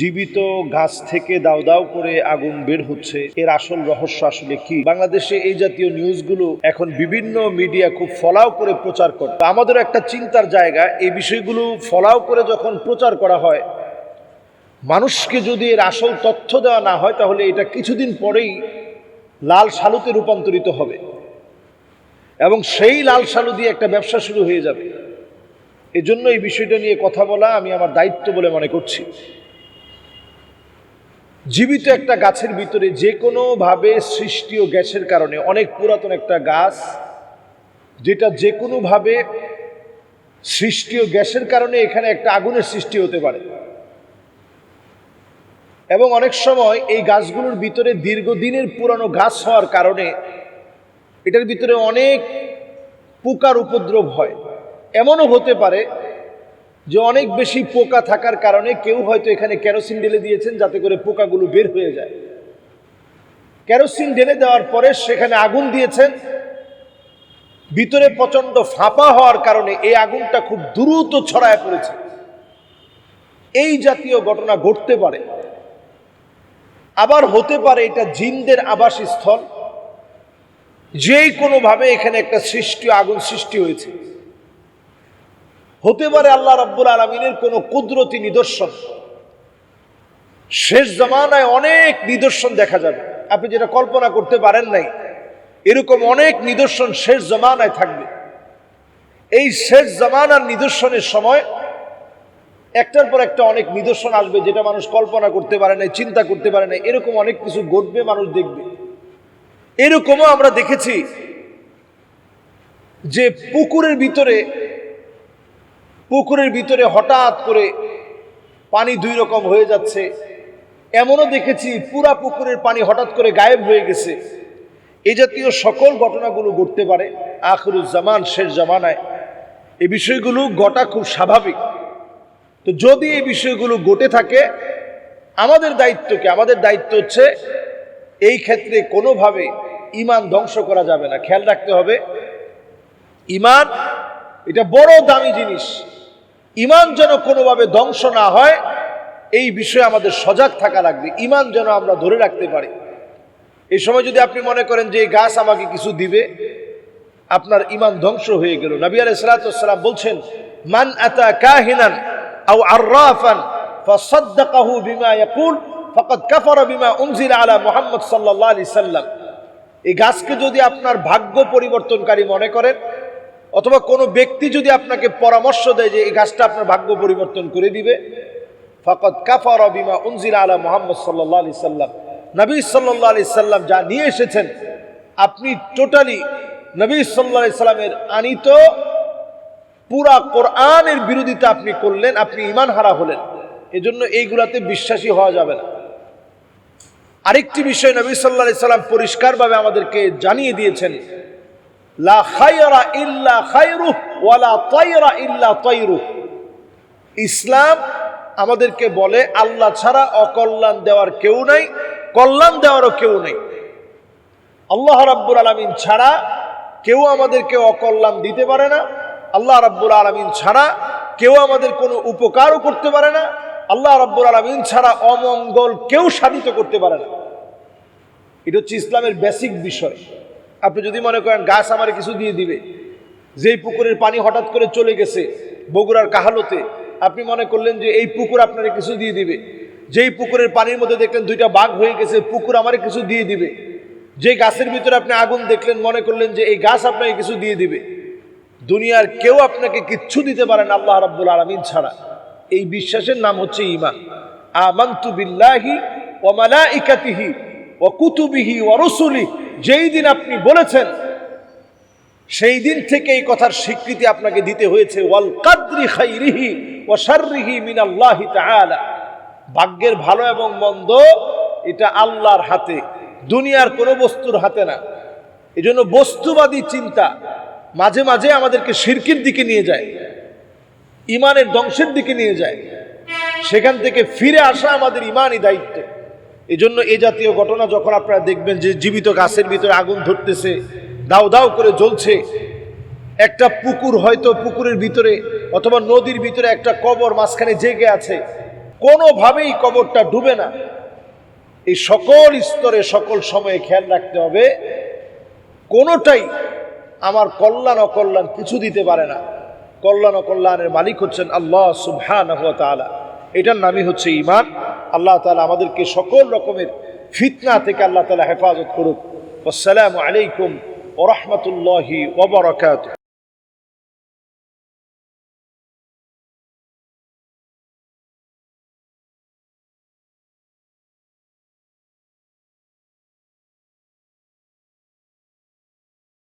জীবিত গাছ থেকে দাউ দাউ করে আগুন বের হচ্ছে, এর আসল রহস্য আসলে কি? বাংলাদেশে এই জাতীয় নিউজগুলো এখন বিভিন্ন মিডিয়া খুব ফলাও করে প্রচার করে। আমাদের একটা চিন্তার জায়গা, এই বিষয়গুলো ফলাও করে যখন প্রচার করা হয়, মানুষকে যদি এর আসল তথ্য দেওয়া না হয়, তাহলে এটা কিছুদিন পরেই লাল সালুতে রূপান্তরিত হবে এবং সেই লাল সালু দিয়ে একটা ব্যবসা শুরু হয়ে যাবে। এজন্য এই বিষয়টা নিয়ে কথা বলা আমি আমার দায়িত্ব বলে মনে করছি। জীবিত একটা গাছের ভিতরে যে কোনোভাবে সৃষ্টি ও গ্যাসের কারণে, অনেক পুরাতন একটা গাছ যেটা যে কোনোভাবে সৃষ্টি ও গ্যাসের কারণে এখানে একটা আগুনের সৃষ্টি হতে পারে। এবং অনেক সময় এই গাছগুলোর ভিতরে দীর্ঘদিনের পুরানো গাছ হওয়ার কারণে এটার ভিতরে অনেক পোকার উপদ্রব হয়। এমনও হতে পারে যে অনেক বেশি পোকা থাকার কারণে কেউ হয়তো এখানে কেরোসিন ঢেলে দিয়েছেন যাতে করে পোকাগুলো বের হয়ে যায়। কেরোসিন ঢেলে দেওয়ার পরে সেখানে আগুন দিয়েছেন, ভিতরে প্রচন্ড ফাঁপা হওয়ার কারণে এই আগুনটা খুব দ্রুত ছড়ায় পড়েছে। এই জাতীয় ঘটনা ঘটতে পারে। আবার হতে পারে এটা জিনদের আবাসস্থল, যেই কোনোভাবে এখানে একটা আগুন সৃষ্টি হয়েছে। হতে পারে আল্লাহ রাব্বুল আলামিনের কোনো কুদরতি নিদর্শন। শেষ জামানায় অনেক নিদর্শন দেখা যাবে, আপনি যেটা কল্পনা করতে পারেন নাই, এরকম অনেক নিদর্শন শেষ জামানায় থাকবে। এই শেষ জামানার নিদর্শনের সময় একটার পর একটা অনেক নিদর্শন আসবে, যেটা মানুষ কল্পনা করতে পারে নাই, চিন্তা করতে পারে নাই। এরকম অনেক কিছু ঘটবে, মানুষ দেখবে। এরকমও আমরা দেখেছি যে পুকুরের ভিতরে হঠাৎ করে পানি দুই রকম হয়ে যাচ্ছে। এমনও দেখেছি পুরা পুকুরের পানি হঠাৎ করে গায়েব হয়ে গেছে। এই জাতীয় সকল ঘটনাগুলো ঘটতে পারে আখিরুজ জামান, শেষ জামানায়। এই বিষয়গুলো ঘটা খুব স্বাভাবিক। তো যদি এই বিষয়গুলো ঘটে থাকে, আমাদের দায়িত্ব কি? আমাদের দায়িত্ব হচ্ছে এই ক্ষেত্রে কোনোভাবে ঈমান ধ্বংস করা যাবে না। খেয়াল রাখতে হবে, ঈমান এটা বড় দামি জিনিস। ঈমান যেন কোনোভাবে ধ্বংস না হয়, এই বিষয়ে আমাদের সজাগ থাকা লাগবে। ঈমান যেন আমরা ধরে রাখতে পারি। এই সময় যদি আপনি মনে করেন যে এই গাছ আমাকে কিছু দিবে, আপনার ঈমান ধ্বংস হয়ে গেল। নবী আলাইহিস সালাতু ওয়াস সালাম বলছেন, মান আতা কাহিনান আও আররাফান ফাসাদদাকাহু বিমা ইয়াকুল ফাকাদ কাফারা বিমা উনজিলা আলা মুহাম্মদ সাল্লাল্লাহু আলাইহি সাল্লাম। এই গাছকে যদি আপনার ভাগ্য পরিবর্তনকারী মনে করেন, অথবা কোনো ব্যক্তি যদি আপনাকে পরামর্শ দেয় যে এই গাছটা আপনার ভাগ্য পরিবর্তন করে দিবে, ফাকাদ কাফারা বিমা উনজিলা আলা মুহাম্মদ সাল্লাল্লাহু আলাইহি সাল্লাম। নবী সাল্লাল্লাহু আলাইহি সাল্লাম যা নিয়ে এসেছেন, আপনি টোটালি নবী সাল্লাল্লাহু আলাইহি সাল্লামের আনিত পুরা কোরআনের বিরোধিতা আপনি করলেন, আপনি ঈমান হারা হলেন। এজন্য এইগুলাতে বিশ্বাসী হওয়া যাবে না। আরেকটি বিষয় নবী সাল্লাল্লাহু আলাইহি সাল্লাম পরিষ্কারভাবে আমাদেরকে জানিয়ে দিয়েছেন, লা খায়রা ইল্লা খায়রুহু ওয়া লা তায়রা ইল্লা তায়রুহু। ইসলাম আমাদেরকে বলে আল্লাহ ছাড়া অকল্যাণ দেওয়ার কেউ নাই, কল্যাণ দেওয়ারও কেউ নেই। আল্লাহ রাব্বুল আলামিন ছাড়া কেউ আমাদেরকে অকল্যাণ দিতে পারে না। আল্লাহ রাব্বুল আলামিন ছাড়া কেউ আমাদের কোনো উপকারও করতে পারে না। আল্লাহ রাব্বুল আলামিন ছাড়া অমঙ্গল কেউ সাধিত করতে পারে না। এটা হচ্ছে ইসলামের বেসিক বিষয়। আপনি যদি মনে করেন গাছ আমার কিছু দিয়ে দিবে, যেই পুকুরের পানি হঠাৎ করে চলে গেছে বগুড়ার কাহালতে, আপনি মনে করলেন যে এই পুকুর আপনার কিছু দিয়ে দিবে। যেই পুকুরের পানির মধ্যে দেখলেন দুইটা বাঘ হয়ে গেছে, পুকুর আমার কিছু দিয়ে দিবে। যে গাছের ভিতরে আপনি আগুন দেখলেন, মনে করলেন যে এই গাছ আপনাকে কিছু দিয়ে দিবে। দুনিয়ার কেউ আপনাকে কিচ্ছু দিতে পারে না আল্লাহ রাব্বুল আলামিন ছাড়া। এই বিশ্বাসের নাম হচ্ছে ঈমান। আমানতু বিল্লাহি ওয়া মালাইকাতিহি ওয়া কুতুবিহি ওয়া রুসুলিহি। যেই দিন আপনি বলেছেন, সেই দিন থেকে এই কথার স্বীকৃতি আপনাকে দিতে হয়েছে, ওয়াল কাদরি খাইরিহি ওয়া শাররিহি মিনাল্লাহি তাআলা। ভাগ্যের ভালো এবং মন্দ এটা আল্লাহর হাতে, দুনিয়ার কোনো বস্তুর হাতে না। এজন্য বস্তুবাদী চিন্তা মাঝে মাঝে আমাদেরকে শিরকের দিকে নিয়ে যায়, ঈমানের ধ্বংসের দিকে নিয়ে যায়। সেখান থেকে ফিরে আসা আমাদের ঈমানি দায়িত্ব। এজন্য এই জাতীয় ঘটনা যখন আপনারা দেখবেন যে জীবিত গাছের ভিতরে আগুন ধরতেছে, দাউ দাউ করে জ্বলছে, একটা পুকুর হয়তো পুকুরের ভিতরে অথবা নদীর ভিতরে একটা কবর মাঝখানে জেগে আছে, কোনোভাবেই কবরটা ডুবে না। এই সকল স্তরে সকল সময়ে খেয়াল রাখতে হবে, কোনোটাই আমার কল্যাণ অকল্যাণ কিছু দিতে পারে না। কল্যাণ অকল্যাণের মালিক হচ্ছেন আল্লাহ সুবহানাহু ওয়া তাআলা। এটার নামই হচ্ছে ঈমান। আল্লাহ তাআলা আমাদেরকে সকল রকমের ফিতনা থেকে আল্লাহ তাআলা হেফাজত করুক। আসসালামু আলাইকুম ওয়া রাহমাতুল্লাহি ওয়া বারাকাতুহু।